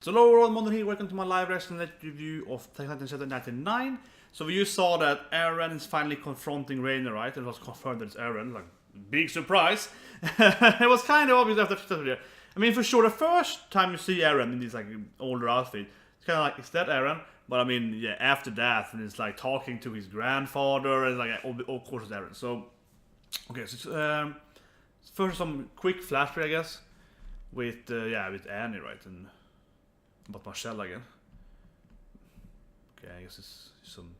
So hello everyone, Mondo here, welcome to my live reaction review of Attack on Titan 99. So you saw that Eren is finally confronting Reiner, right? It was confirmed that it's Eren, like, big surprise. It was kind of obvious after the video. I mean, for sure, the first time you see Eren in this like older outfit, it's kind of like, is that Eren? But I mean, yeah, after that, and it's like talking to his grandfather, and like, of course it's Eren. So, okay, so first some quick flashback, I guess, with Annie, right? And about Marcel again. Okay, I guess it's some.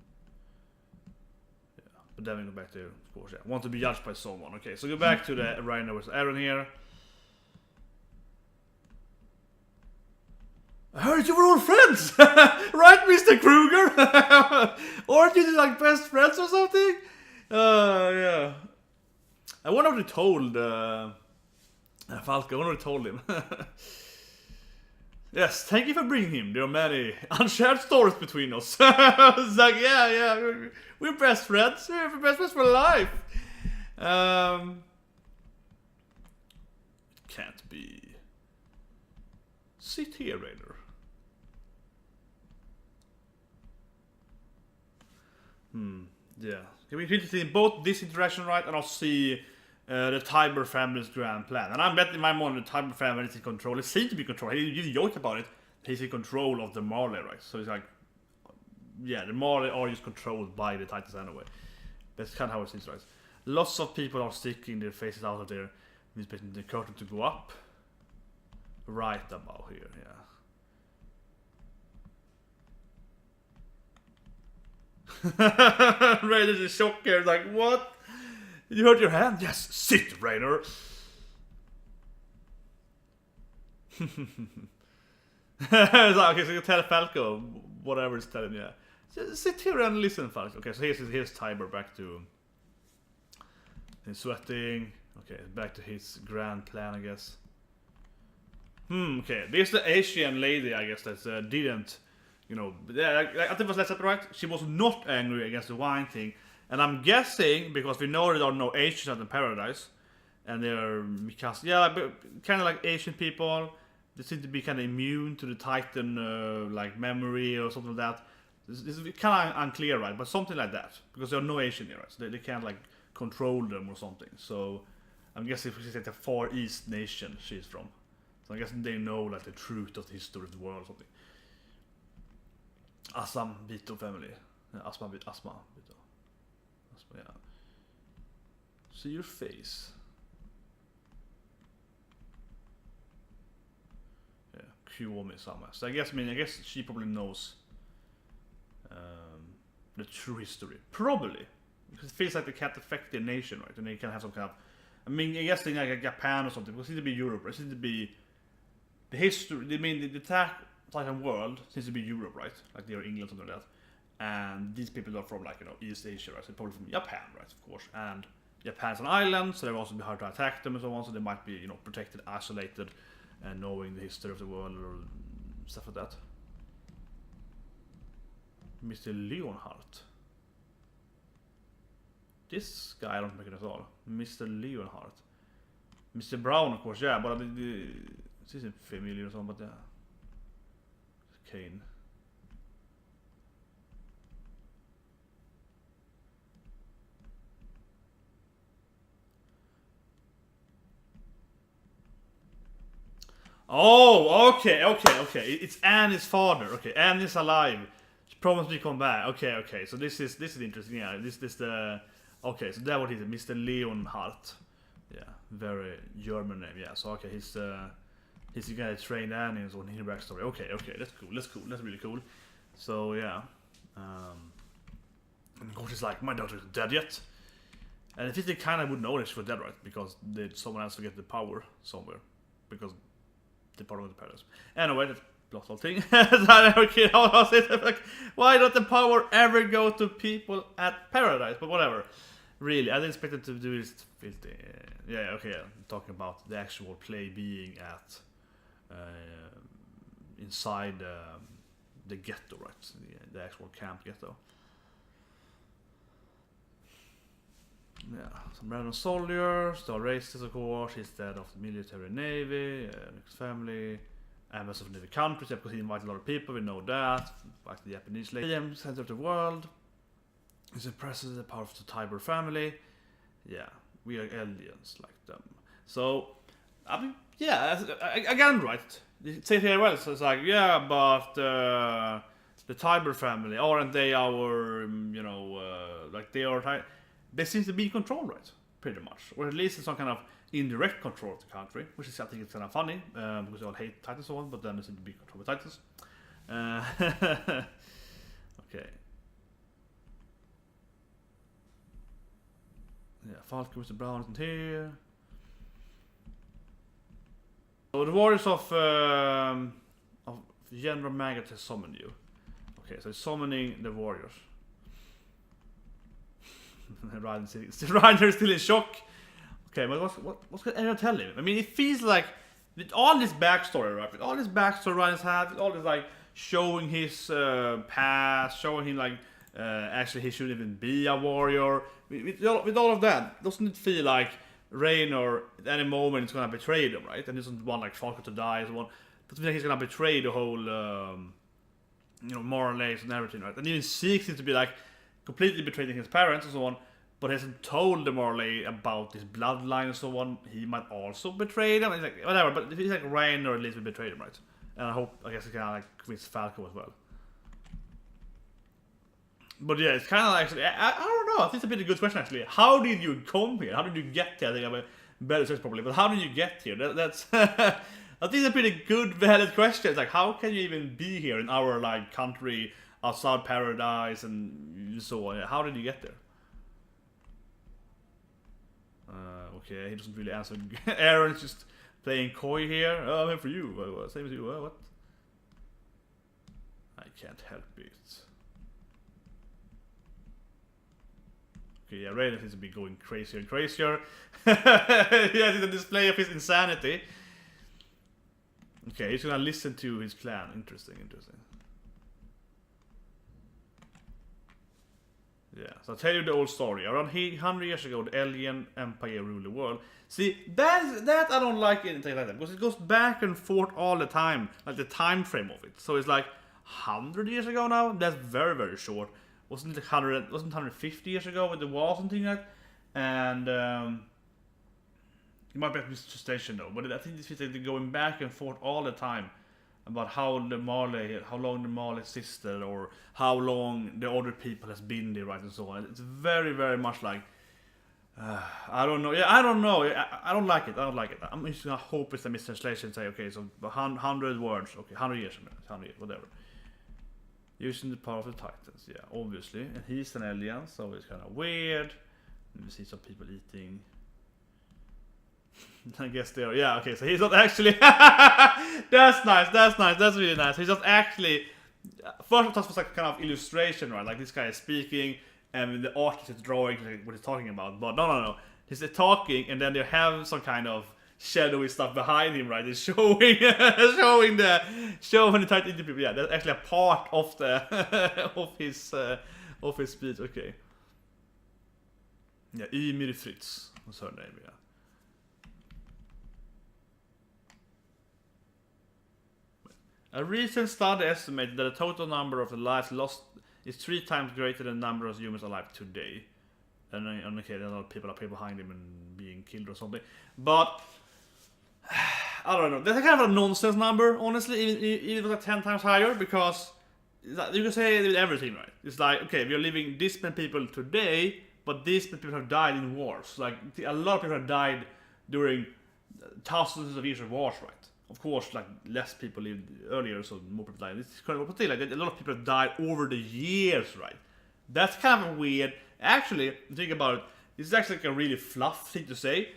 Yeah, but then we go back to, of course, yeah. Want to be judged by someone. Okay, so go back to the Reiner with Eren here. I heard you were all friends! Right, Mr. Kruger? Aren't you like best friends or something? Yeah. I wonder if they told Falco. I wonder if they told him. Yes, thank you for bringing him. There are many unshared stories between us. It's like, yeah, we're best friends. We're best friends for life. It can't be. Sit here, Reiner. Yeah. Can we interested in both this interaction, right, and I'll see the Tybuar family's grand plan. And I'm betting my money the Tybuar family is in control. It seems to be control. He joked about it. He's in control of the Marley, right? So it's like, yeah, the Marley are just controlled by the Titans anyway. That's kind of how it seems, right? Lots of people are sticking their faces out of there. Expecting the curtain to go up. Right about here, yeah. Rainer's in shock here, like, what? You hurt your hand? Yes, sit, Reiner. Okay, so you tell Falco whatever it's telling you. Just sit here and listen, Falco. Okay, so here's Tybuar back to his sweating. Okay, back to his grand plan, I guess. Okay, this is the Asian lady, I guess, that didn't, you know, I think it was less right. She was not angry against the wine thing. And I'm guessing, because we know there are no Asians out in paradise, and they're Mikasa, yeah, kind of like Asian people, they seem to be kind of immune to the Titan, like, memory or something like that. This is kind of unclear, right? But something like that, because there are no Asian here, right? So they can't, like, control them or something. So I'm guessing if she's like the Far East nation she's from. So I guess they know, like, the truth of the history of the world or something. Assam Bito family. Asma Bito. Yeah. See your face. Yeah, Kiyomi somewhere. So I guess she probably knows the true history. Probably. Because it feels like they can't affect their nation, right? And they can have some kind of, I mean, I guess they like Japan or something. It seems to be Europe. It seems to be the history. I mean, the attack Titan world seems to be Europe, right? Like they're England, something like that. And these people are from, like, you know, East Asia, right? So probably from Japan, right? Of course. And Japan's an island, so they will also be hard to attack them and so on. So they might be, you know, protected, isolated, and knowing the history of the world or stuff like that. Mr. Leonhardt. This guy I don't recognize at all. Mr. Leonhardt. Mr. Braun, of course, yeah, but this isn't familiar or something, but yeah. Kane. Oh, okay. It's Annie's father. Okay, Annie's alive. She promised me come back. Okay. So this is interesting. Yeah, this the. Okay, so that what he is, Mr. Leonhardt. Yeah, very German name. Yeah, so okay, he's the guy that trained Annie and so on in her backstory. Okay, that's cool. That's really cool. So yeah, and of course he's like, my daughter's dead yet. And I think they kind of would know that she was dead, right? Because someone else to get the power somewhere. Because the part of the paradise. Anyway, that's lost whole thing. Okay, why don't the power ever go to people at paradise? But whatever. Really, I didn't expect it to do this filthy. Yeah, okay. I'm talking about the actual play being at inside the ghetto, right? The actual camp ghetto. Yeah, some random soldiers, the racist of course, he's dead of the military navy, mixed family, ambassador of the countries, because he invited a lot of people, we know that. Back to the Japanese lady, center of the world. He's impressive the power of the Tybuar family. Yeah, we are eldians like them. So, I mean, yeah, again, right? It says here well, so it's like, yeah, but the Tybuar family, aren't they our, like they are, they seem to be in control, right? Pretty much, or at least in some kind of indirect control of the country, which is I think it's kind of funny because they all hate Titans and so on, but then they seem to be controlled by Titans. Okay. Yeah, Falco with the braun isn't here. So the warriors of General Maggot has summoned you. Okay, so it's summoning the warriors. Reiner is still in shock. Okay, but what's going to tell him? I mean, it feels like with all this backstory, right? With all this backstory Reiner's had, with all this like showing his past, showing him like actually he shouldn't even be a warrior. With all of that, doesn't it feel like Reiner at any moment is gonna betray them, right? And he doesn't want like Falco to die, so on. Doesn't feel like he's gonna betray the whole, Marleys and everything, right? And even seeks him to be like completely betraying his parents and so on. But he hasn't told the Marley about his bloodline and so on. He might also betray them. It's like whatever, but if he's like Reiner, at least will betray them, right? And I guess he can like convince Falco as well. But yeah, it's kind of actually, I don't know. I think it's a pretty good question actually. How did you come here? How did you get here? I think I'm a better search probably, but how did you get here? That's I think it's a pretty good, valid question. It's like, how can you even be here in our like country outside paradise and so on? How did you get there? Okay, he doesn't really answer. Eren's just playing coy here. Oh, I'm here for you. Same as you. What? I can't help it. Okay, yeah, Reiner seems to be going crazier and crazier. Yeah, it's a display of his insanity. Okay, he's gonna listen to his plan. Interesting. Yeah, so I'll tell you the old story. Around 100 years ago, the Eldian Empire ruled the world. See, that I don't like anything like that, because it goes back and forth all the time, like the time frame of it. So it's like 100 years ago now. That's very, very short. Wasn't it 150 years ago with the walls and things like that? And it might be a mistranslation though, but I think this is like going back and forth all the time about how long the Marley existed, or how long the other people has been there, right, and so on. It's very, very much like I don't know. Yeah, I don't know. I don't like it. I'm just gonna hope it's a mistranslation. Say, okay, so 100 words. Okay, 100 years, whatever. Using the power of the Titans, yeah, obviously. And he's an alien, so it's kind of weird. Let me see some people eating. I guess they are. Yeah, okay, so he's not actually. That's nice. That's really nice. He's just actually. First, it was like kind of illustration, right? Like this guy is speaking, and the artist is drawing like what he's talking about. But no. He's talking, and then they have some kind of shadowy stuff behind him, right? It's showing the Titan into people. Yeah, that's actually a part of the of his speech. Okay. Yeah, Fritz was her name. Yeah. A recent study estimated that the total number of the lives lost is 3 times greater than the number of humans alive today. And okay, there are a lot of people up here behind him and being killed or something. But I don't know. That's kind of a nonsense number, honestly. Even like 10 times higher, because you can say it with everything, right? It's like, okay, we are living this many people today, but these many people have died in wars. Like a lot of people have died during thousands of years of wars, right? Of course, like less people lived earlier, so more people died. It's kind of a thing. Like a lot of people have died over the years, right? That's kind of weird. Actually, think about it. This is actually like a really fluff thing to say,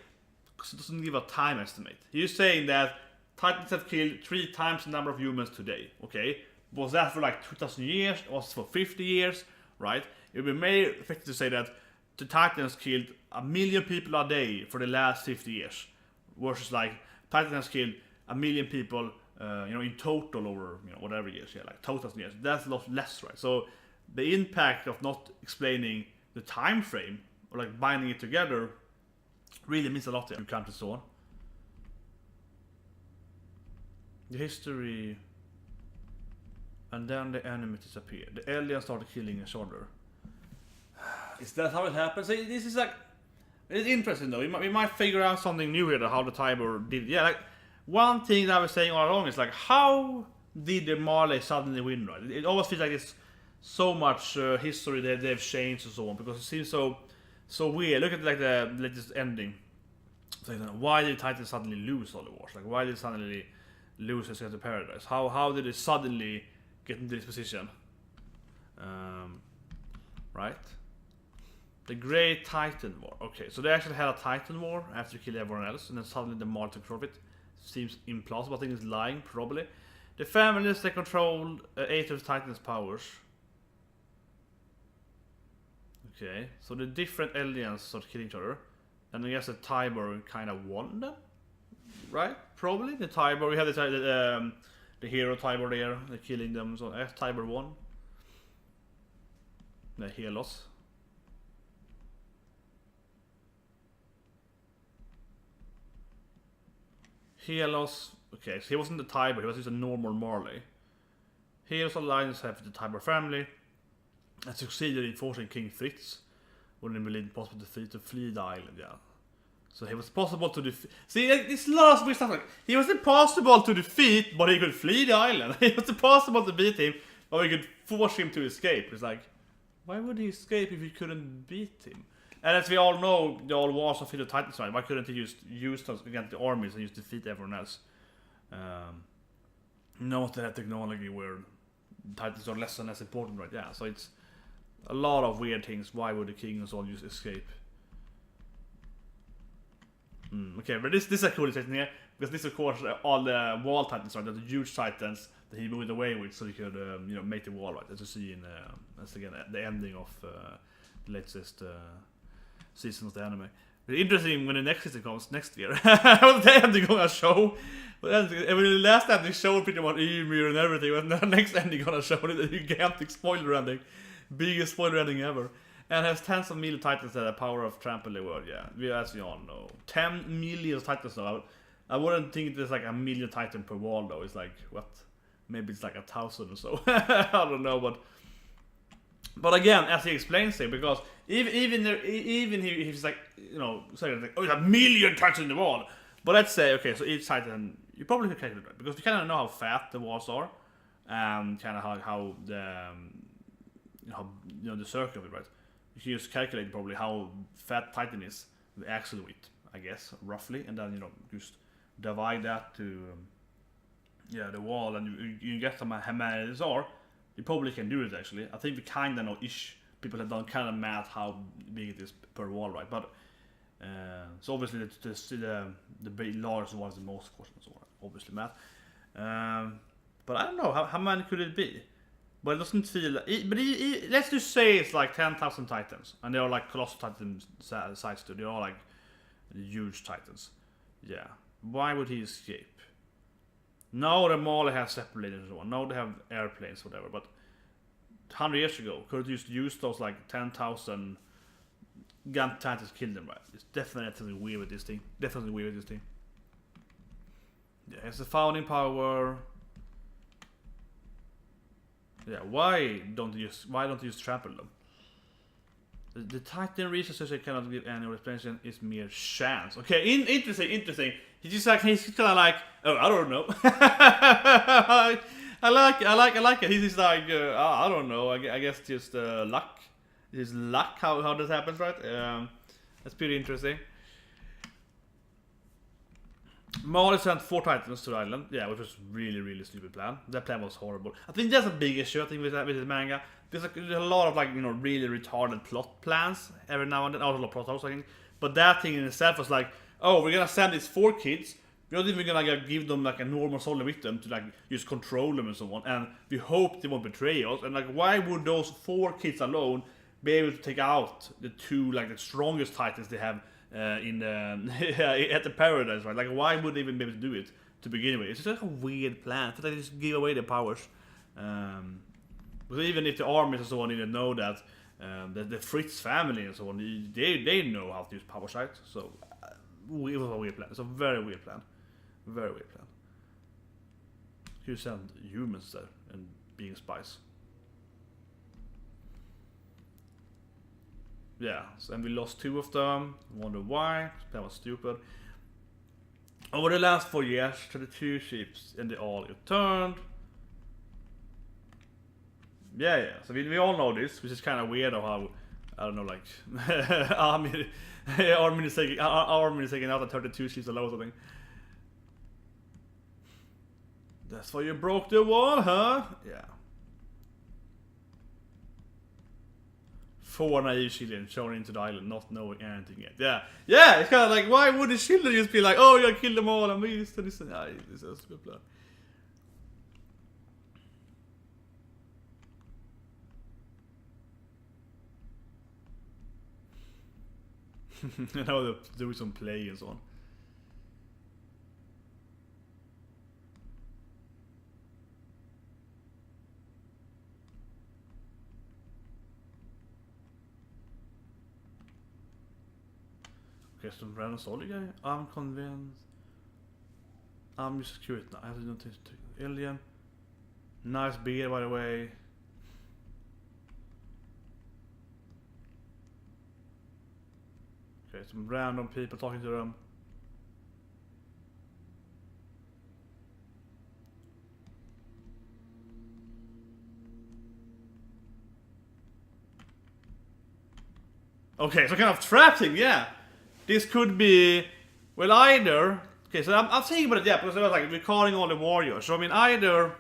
because it doesn't give a time estimate. He's saying that Titans have killed 3 times the number of humans today. Okay, was that for like 2,000 years? Was it for 50 years? Right? It would be more effective to say that the Titans killed 1 million people a day for the last 50 years, versus like Titans killed 1 million people, in total over whatever years, yeah, like 2,000 years. That's a lot less, right? So the impact of not explaining the time frame or like binding it together really means a lot to countries so on. The history, and then the enemy disappeared. The eldians started killing each other. Is that how it happens? This is like, it's interesting though. We might figure out something new here, how the Tybuar did. Yeah, like one thing that I was saying all along is like, how did the Marley suddenly win? Right? It always feels like it's so much history that they've changed and so on, because it seems so weird. Look at like the latest ending. It's like, why did Titans suddenly lose all the wars? Like, why did they suddenly lose against the Paradise? How did they suddenly get into this position? Right? The Great Titan War. Okay, so they actually had a Titan War after killing everyone else, and then suddenly the Marley took control of it. Seems implausible. I think it's lying, probably. The families that controlled 8 of the Titans' powers. Okay, so the different eldians started killing each other, and I guess the Tybuar kind of won them, right? Probably the Tybuar. We have the hero Tybuar there, they're killing them. So Tybuar won. The Helos. Helos, okay, so he wasn't the Tybuar, he was just a normal Marley. Helos alliance have the Tybuar family and succeeded in forcing King Fritz when it believed possible to flee the island, yeah. So he was possible to defeat. See, this last weird stuff, like, he was impossible to defeat, but he could flee the island. It was impossible to beat him, but we could force him to escape. It's like, why would he escape if we couldn't beat him? And as we all know, the old wars of the Titans, right? Why couldn't he just use those against the armies and just defeat everyone else? Not that technology where Titans are less and less important, right? Yeah, so it's a lot of weird things. Why would the kings all just escape? Okay, but this is a cool thing here, because this of course all the wall Titans, right? The huge Titans that he moved away with, so he could make the wall, right? As you see in that's again the ending of the latest season of the anime. It's interesting when the next season comes next year. Was the ending gonna show? The last ending showed pretty much Ymir and everything, and the next ending gonna show the gigantic spoiler ending, biggest spoiler ending ever, and has tens of million Titans that have power of trample the world. Yeah, as we all know, 10 million Titans now. I wouldn't think there's like a million Titan per wall though. It's like what? Maybe it's like 1,000 or so. I don't know, but again, as he explains here, because even he's like, saying like, oh, there's a million Titans in the wall. But let's say, okay, so each Titan, you probably can calculate it, because you kind of know how fat the walls are, and kind of how the the circle of it, right? You can just calculate probably how fat Titan is, the axle weight, I guess, roughly, and then just divide that to the wall, and you get some how many these are. You probably can do it actually. I think we kind of know ish. People have done kind of math how big it is per wall, right? But so obviously the big large one is the most question, so obviously math. But I don't know how many could it be. But it doesn't feel. But let's just say it's like 10,000 Titans, and they are like colossal Titan size too. They are like huge Titans. Yeah. Why would he escape? Now the Marley has separated and so on. Now they have airplanes, whatever. But 100 years ago, could you just use those like 10,000 gun Titans to kill them, right? It's definitely weird with this thing. Definitely weird with this thing. Yeah, it's the founding power. Yeah, why don't you just trample them? The Titan researchers cannot give any explanation. It's mere chance. Okay, interesting. He's kind of like, oh, I don't know. I like it. He's like, I don't know. I guess just luck. It's luck how this happens, right? That's pretty interesting. Marley sent 4 Titans to the island, which was really stupid plan. That plan was horrible. I think that's a big issue. I think with the manga, there's a lot of really retarded plot plans every now and then. Also a lot of plot holes, I think. But that thing in itself was like, oh, we're gonna send these 4 kids. We're not even gonna give them like a normal soldier with them to like just control them and so on. And we hope they won't betray us. And like, why would those 4 kids alone be able to take out the 2 like the strongest Titans they have? In the at the Paradise, right? Like, why would they even be able to do it to begin with? It's just like a weird plan. It's like they just give away their powers. But even if the armies and so on didn't know that, the Fritz family and so on, they know how to use power sites. So it was a weird plan. It's a very weird plan. Very weird plan. You send humans there and being spies. Yeah, so, and we lost 2 of them. Wonder why? That was stupid. Over the last 4 years, 32 ships and they all returned. Yeah. So we all know this, which is kind of weird of how, I don't know, like Armin is taking out the 32 ships alone or something. That's why you broke the wall, huh? Yeah. 4 naive children shown into the island, not knowing anything yet. Yeah, it's kind of like, why would the children just be like, oh, you gotta kill them all, and this and this and that. This is a stupid plan. You know, they're doing some play and so on. Okay, some random solid guy. I'm convinced. I'm just curious now. I have to do alien. Nice beer, by the way. Okay, some random people talking to them. Okay, so kind of trapping, yeah. This could be, well, either. Okay, so I'm thinking about it, yeah, because I was like recalling all the warriors. So I mean, either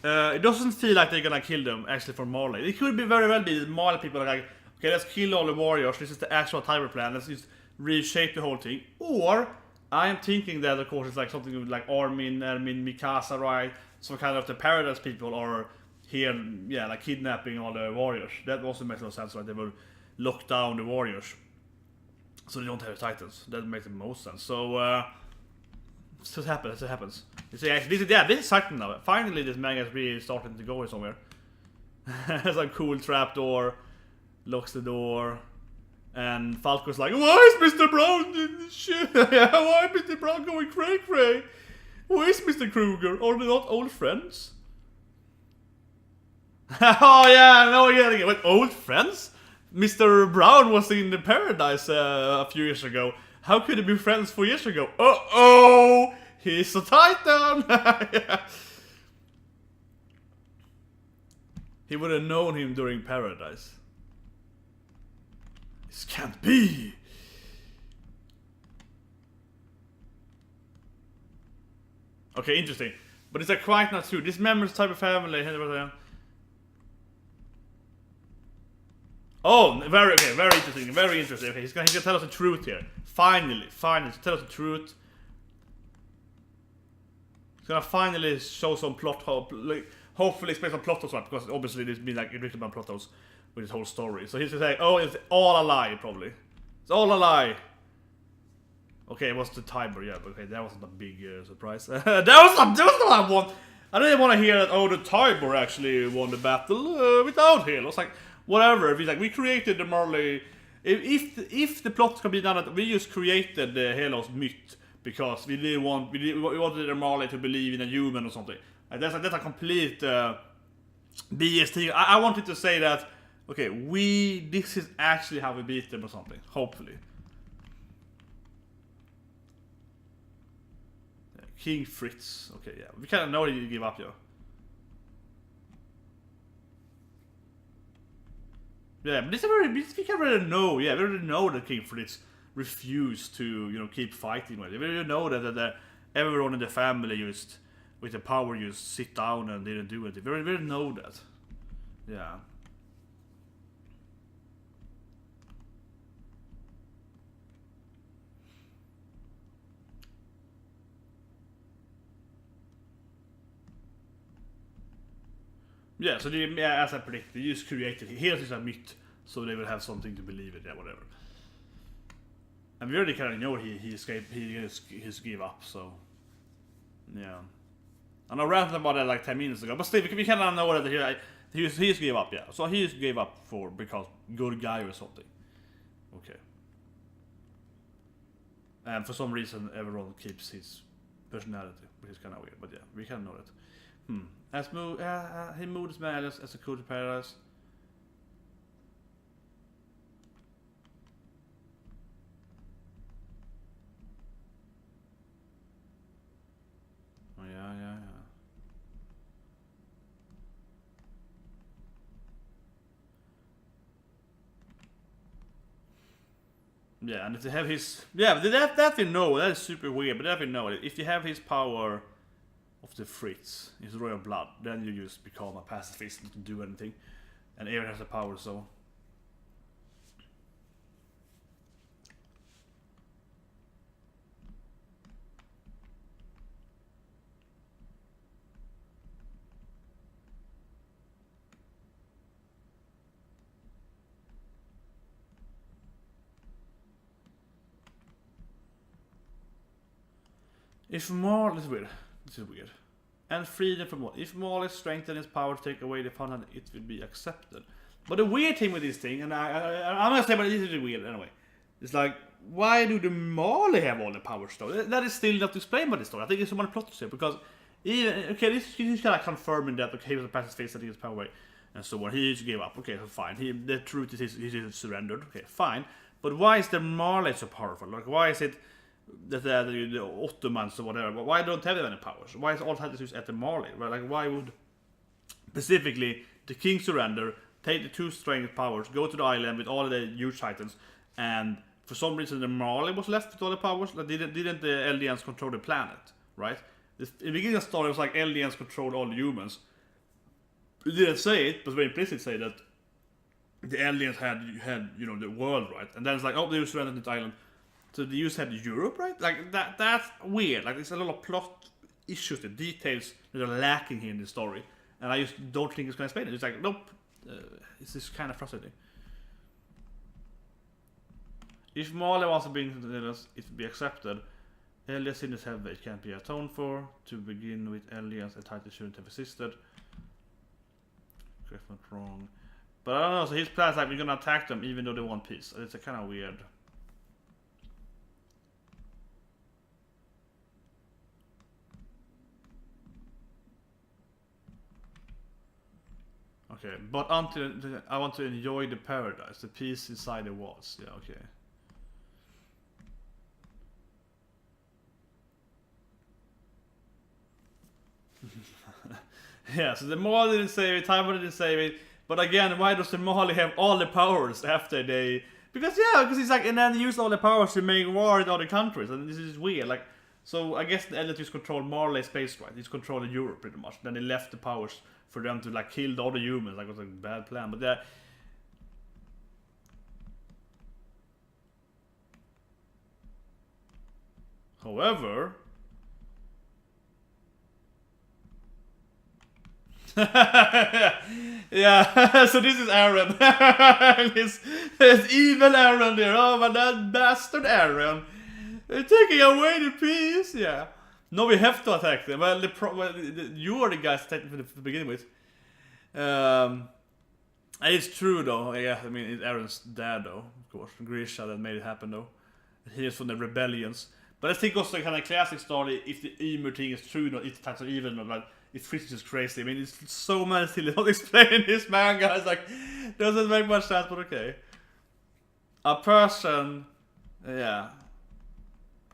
it doesn't feel like they're gonna kill them actually for Marley. It could be very well be that Marley people are like, okay, let's kill all the warriors. This is the actual Tybuar plan. Let's just reshape the whole thing. Or I am thinking that, of course, it's like something with like Armin, Mikasa, right? Some kind of the Paradise people are here, yeah, like kidnapping all the warriors. That also makes no sense, right? They will lock down the warriors, so they don't have titans. That makes the most sense. So, it happens. You see, actually, this is Titan now. Finally, this manga is really starting to go somewhere. It's like cool trapdoor, locks the door, and Falco's like, why is Mr. Braun shit? Why is Mr. Braun going cray? Who is Mr. Kruger? Are they not old friends? Oh yeah, no, yeah, wait, old friends? Mr. Braun was in the Paradise a few years ago. How could they be friends 4 years ago? Uh-oh! He's a Titan! Yeah. He would have known him during Paradise. This can't be! Okay, interesting. But it's quite not true. This members type of family. Oh, very interesting, very interesting. Okay, he's gonna tell us the truth here. Finally, tell us the truth. He's gonna finally show some plot hope, like, hopefully explain some plot holes, because obviously there's been like written about plot holes with this whole story. So he's gonna say, oh, it's all a lie, probably. It's all a lie. Okay, it was the Tybuar, yeah, but okay, that wasn't a big surprise. that was what I want. I didn't want to hear that, oh, the Tybuar actually won the battle without him. I was like, whatever, if he's like, we created the Marley. If the plot can be done that we just created the Helos myth because we wanted the Marley to believe in a human or something. That's a complete BS thing. I wanted to say that, okay, this is actually how we beat them or something. Hopefully. King Fritz. Okay, yeah, we kind of know that you give up, yo. Yeah, but we can really know. Yeah, we already know that King Fritz refused to, keep fighting with it. We already know that everyone in the family just, with the power, just sit down and didn't do anything. We already know that. Yeah. Yeah, so as I predicted, they just created. Here's is a myth, so they will have something to believe in. Yeah, whatever. And we already kind of know he's gave up. So yeah, and I ranted about that like 10 minutes ago. But still, we kind of know that he's gave up. Yeah, so he just gave up because good guy or something. Okay. And for some reason, everyone keeps his personality, which is kind of weird, but yeah, we kind of know that. He moved his man as a cool to paradise. Oh yeah. Yeah, and if they have his... Yeah, but that we know, that is super weird, but that we know. If you have his power of the Fritz, his royal blood, then you just become a pacifist and can do anything. And Eren has the power, so... If Marley... This is weird. And freedom from what? If Marley strengthened his power to take away the fun, it will be accepted. But the weird thing with this thing, and I'm gonna say, but this is weird anyway. It's like, why do the Marley have all the powers though? That is still not explained by the story. I think it's someone plot to say, because even, okay, this is kind of confirming that, okay, he was a pacifist that he has power away, and so on. He just gave up. Okay, so fine. The truth is he surrendered. Okay, fine. But why is the Marley so powerful? Like, why is it that the Ottomans or whatever? Why don't they have any powers? Why is all titles at the Marley? Right? Like, why would specifically the king surrender, take the 2 strength powers, go to the island with all the huge titans, and for some reason the Marley was left with all the powers? Like, didn't the eldians control the planet? Right? In the beginning of the story, it was like eldians controlled all the humans. It didn't say it, but very implicitly say that the eldians had you know, the world, right? And then it's like, oh, they surrendered the island. So the US had Europe, right? Like, that's weird. Like, there's a lot of plot issues, the details that are lacking here in the story. And I just don't think it's going to explain it. It's like, nope. It's just kind of frustrating. If Marley wants to bring something else, it will be accepted. Eldians sinners have it can't be atoned for. To begin with, Eldians a title shouldn't have existed. Correct me if I'm wrong. But I don't know, so his plan is like, we're going to attack them even though they want peace. It's a kind of weird... Okay, but until I want to enjoy the paradise, the peace inside the walls. Yeah, okay. Yeah, so the Marley didn't save it, Tybuar didn't save it. But again, why does the Marley have all the powers after they... Because he's like, and then he used all the powers to make war with other countries, and this is weird. Like, so I guess the eldians control Marley space, right? He's controlling Europe pretty much. Then they left the powers for them to like kill the other humans. Like, it was a bad plan, but that... However... Yeah, so this is Eren. his evil Eren there. Oh, but that bastard Eren. They're taking away the peace. Yeah. No, we have to attack them. Well, you are the guys attacking to begin with. And it's true though. Yeah, I mean, it's Eren's dad though, of course. Grisha that made it happen though. He is from the rebellions. But I think also the kind of classic story, if the Ymir thing is true, not if the types of evil, not like if Fritz is crazy. I mean, it's so many things not explained in this manga. It's like, doesn't make much sense, but okay. A person, yeah.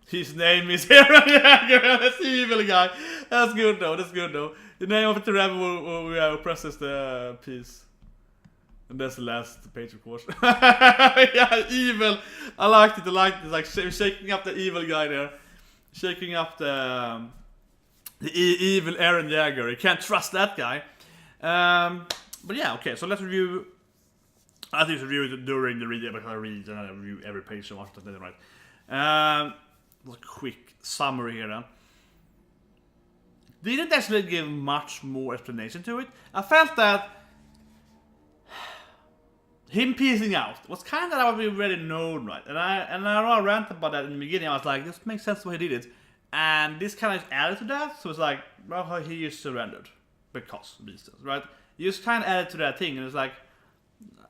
His name is Eren Jäger. That's the evil guy. That's good though. The name of the rebel we oppresses the peace. And that's the last page, of course. Yeah, evil. I liked it. It's like shaking up the evil guy there. Shaking up the evil Eren Jäger. You can't trust that guy. But yeah, okay. So let's review. I think review it during the read, because I read and I review every page so often. Right. A quick summary here then. Didn't actually give much more explanation to it. I felt that him piecing out was kind of what we already known, right? And I ranted about that in the beginning. I was like, this makes sense why he did it. And this kind of added to that. So it's like, well, he just surrendered. Because of these things, right? You just kind of added to that thing. And it's like,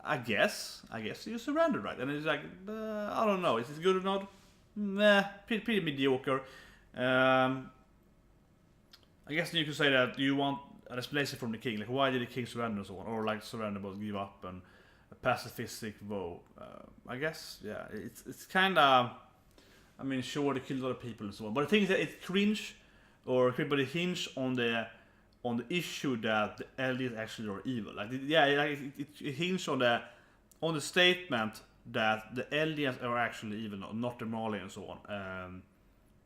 I guess you surrendered, right? And it's like, I don't know. Is this good or not? Nah, pretty mediocre. I guess you could say that you want an explanation from the king, like why did the king surrender and so on, or like surrender but give up and a pacifistic vote. I guess yeah, it's kind of. I mean, sure they killed a lot of people and so on, but I think that it's cringe, or but it hinge on the issue that the eldians actually are evil. Like it hinges on the statement that the eldians are actually evil, not the Marley and so on.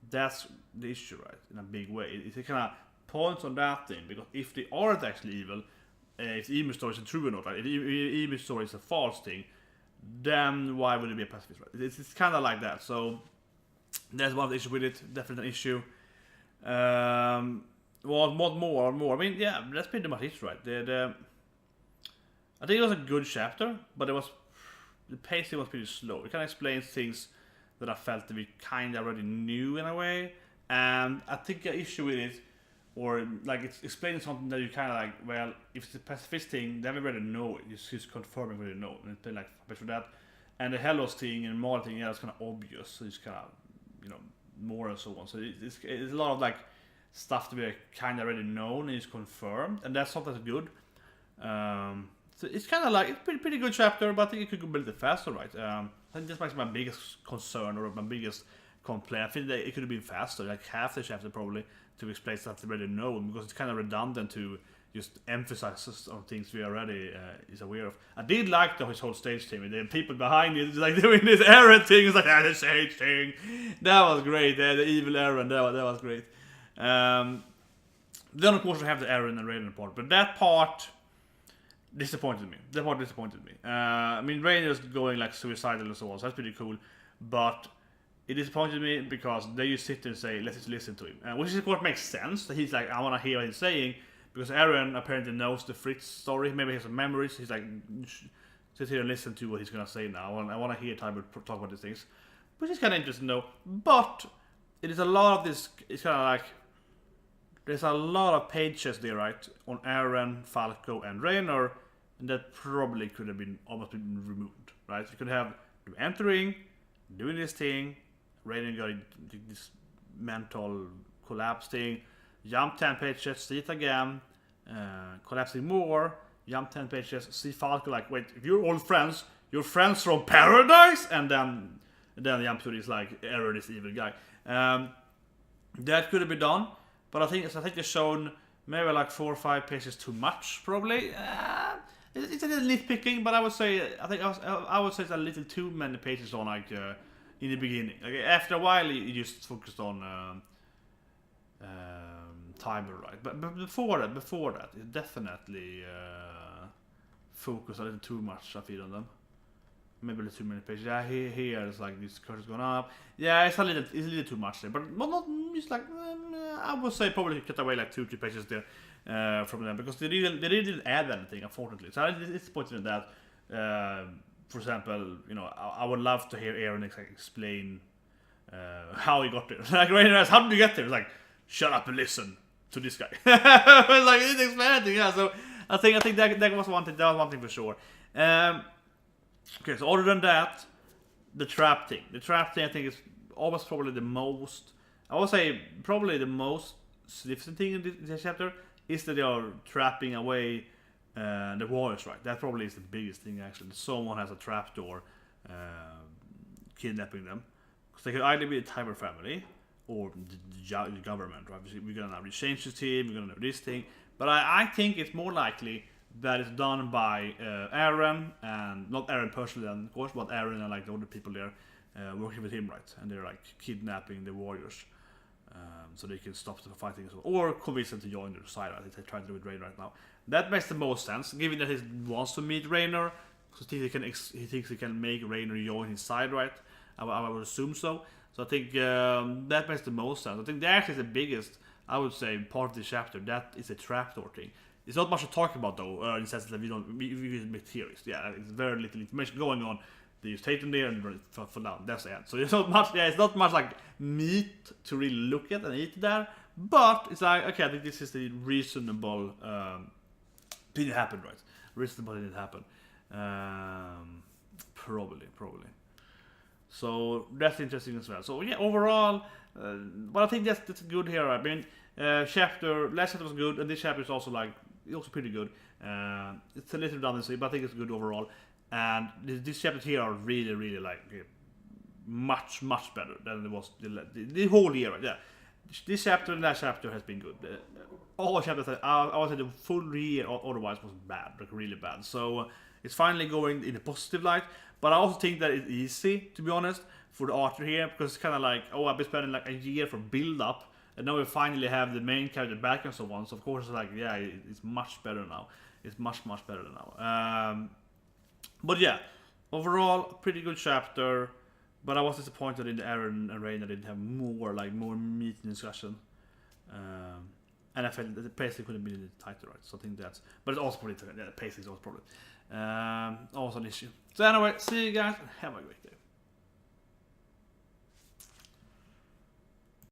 That's the issue, right? In a big way, it kind of points on that thing, because if they aren't actually evil, if the image story is true or not, right? If the image story is a false thing, then why would it be a pacifist, right? It's kind of like that. So that's one of the issues with it. Definitely an issue. What more? I mean, yeah, that's pretty much it, right? I think it was a good chapter, but the pacing was pretty slow. It kind of explains things that I felt that we kind of already knew in a way, and I think the issue with it, or like it's explaining something that you kind of like, well, if it's a pacifist thing, then we already know it. It's just confirming we already know, and it's been like for that. And the Hellos thing and Marley thing, yeah, it's kind of obvious. So it's kind of, more and so on. So it's a lot of like stuff that we kind of already known and is confirmed, and that's something that's good. So it's kind of like it's pretty good chapter, but I think it could go a little faster, right? I think that's my biggest concern, or my biggest complaint. I think that it could have been faster, like half the chapter probably, to explain stuff we already know, because it's kind of redundant to just emphasize on things we already is aware of. I did like his whole stage team, the people behind it, like doing this Eren thing. It's like the stage thing. That was great. The evil Eren. That was great. Then of course we have the Eren and Reiner part, but that part disappointed me. I mean, Reiners going like suicidal and so on, so that's pretty cool. But it disappointed me because they just sit there and say, let's just listen to him, which is what makes sense. That he's like, I want to hear what he's saying. Because Eren apparently knows the Fritz story, maybe he has some memories. He's like, sit here and listen to what he's gonna say now. I want to hear Tybuar talk about these things, which is kind of interesting though. But it is a lot of this. It's kind of like there's a lot of pages there, right, on Eren, Falco, and Reiner, and that probably could have been almost been removed, right? You could have them entering, doing this thing, Reiner got this mental collapse thing. Jump 10 pages, see it again, collapsing more, jump 10 pages, see Falco like, wait, if you're all friends, you're friends from paradise? And then jump to this like, Eren is the evil guy. That could have been done, but I think they've shown maybe like 4 or 5 pages too much, probably. It's a little nitpicking, but I would say it's a little too many pages on like in the beginning. Like, after a while, you just focused on Tybuar, right? But before that, it definitely focused a little too much, I feel, on them. Maybe a little too many pages. Yeah, here it's like this curse is going up. Yeah, it's a little too much there, but not just like I would say probably cut away like 2-3 pages there from them, because they really didn't add anything, unfortunately. So it's disappointed in that. For example, I would love to hear Eren explain how he got there. Like Reiners, how did you get there? It's like, shut up and listen to this guy. It's like, he didn't explain anything. Yeah, so I think that was one thing. That was one thing for sure. Okay, so other than that, the trap thing. The trap thing, I think, is almost probably the most. I would say probably the most significant thing in this chapter is that they are trapping away the warriors, right? That probably is the biggest thing, actually. Someone has a trapdoor kidnapping them. Because they could either be the Tybuar family or the government, right? We're gonna change the team, we're gonna do this thing. But I think it's more likely that it's done by Eren, and not Eren personally, of course, but Eren and like the other people there working with him, right? And they're like kidnapping the warriors so they can stop the fighting as well, or convince them to join their side. I think they're trying to do with Reiner right now. That makes the most sense, given that he wants to meet Reiner, because he thinks he can make Reiner join his side, right? I would assume so. So I think that makes the most sense. I think that actually is the biggest, I would say, part of the chapter. That is a trapdoor thing. It's not much to talk about though, in the sense that we make theories. Yeah, it's very little information going on. They just take them there and fall down. That's the end. So it's not much. Yeah, it's not much like meat to really look at and eat there. But it's like, okay, I think this is the reasonable. Didn't happen, right? Reasonable didn't happen. Probably. So that's interesting as well. So yeah, overall, but I think that's good here. I mean, Last chapter was good, and this chapter is also like also pretty good. It's a little redundancy, but I think it's good overall. And these chapters here are really like much better than it was the whole year. Yeah, this chapter and last chapter has been good. All chapters, I would say the full year otherwise was bad, like really bad. So it's finally going in a positive light. But I also think that it's easy, to be honest, for the author here, because it's kind of like, oh, I've been spending like a year for build up, and now we finally have the main character back and so on. So of course, it's like, yeah, it's much better now. It's much better now. But yeah, overall, pretty good chapter. But I was disappointed in the Eren and Reiner didn't have more meat in discussion. And I felt that the pacing could have been a little tighter, right? So I think that's, but it's also probably the pacing is also a problem. Also an issue. So anyway, see you guys and have a great day.